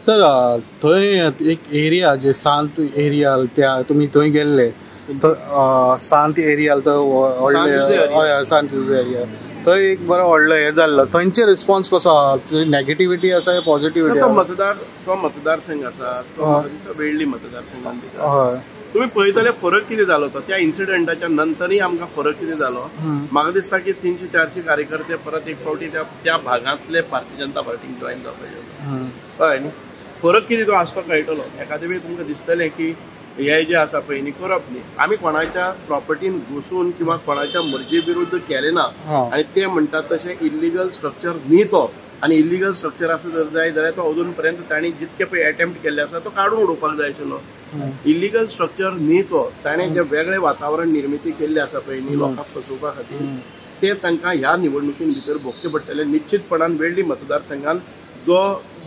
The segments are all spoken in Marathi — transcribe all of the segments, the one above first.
सर थंय एक एरिया जे सांत एरिया त्या तुम्ही थंय गेल्ले सांत एरिया तो व्हडले सांत एरिया थंय एक बरो व्हडलो हे जाल्लो थंयचे रिस्पॉन्स कसो आहा नेगेटिविटी आसा काय पॉझिटिव्हिटी तो मतदारसंघ आसा तो म्हाका दिसता वेळ्ळी मतदारसंघान हय तुम्ही पळयतले फरक कितें जालो तो त्या इन्सिडंटाच्या नंतरय आमकां फरक कितें जालो म्हाका दिसता की 300-400 कार्यकर्ते परत एक फावटी त्या भागांतले भारतीय जनता पार्टीक जॉईन जावपाचे कळ्ळें न्ही फरक कितें तो आसतो कळटलो एखादे वेळी तुमकां दिसतलें की हे जे आसा पळय न्ही करप न्ही आमी कोणाच्या प्रॉपर्टीन घुसून किंवा कोणाच्या मर्जे विरुद्ध केलें ना आनी ते म्हणटात तशें इल्लिगल स्ट्रक्चर न्ही तो आनी इल्लिगल स्ट्रक्चर आसा जर जाय जाल्यार तो अजून पर्यंत तांणी जितके पळय अटेम्प्ट केल्ले आसा तो काडून उडोवपाक जाय आशिल्लो इल्लिगल स्ट्रक्चर न्ही तो ताणें जे वेगळे वातावरण निर्मिती केल्ले आसा पळय न्ही लोकांक फसोवपा खातीर ते तांकां ह्या निवडणुकीन भितर भोगचें पडटलें निश्चितपणान वेळ्ळी मतदारसंघान जो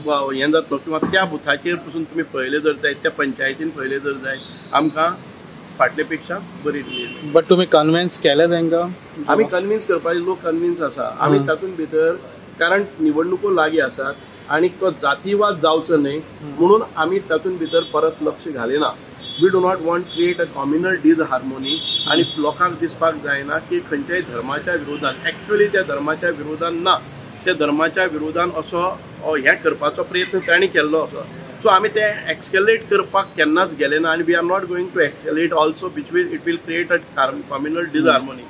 हें जातलो किंवा त्या बुथाचेर पसून तुमी पळयले जर जायत त्या पंचायतीन पळयले जर जायत आमकां फाटले पेक्षा बरी रिलीज बट तुमी कन्विन्स केले तांकां आमी कन्विन्स करपाचे लोक कन्विन्स आसा आमी तातूंत भितर कारण निवडणुको लागीं आसात आनी तो जातीवाद जावचो न्हय म्हणून आमी तातूंत भितर परत लक्ष घालिना we do not want create a communal disharmony आनी लोकांक दिसपाक जायना की खंयच्याय धर्माच्या विरोधान एक्चुअली त्या धर्माच्या विरोधान ना त्या धर्माच्या विरोधान असो हें करपाचो प्रयत्न तांणी केल्लो असो सो आमी ते एक्सकेलेट करपाक केन्नाच गेले ना आनी we are not going to escalate also it will create a communal डिसहार्मोनी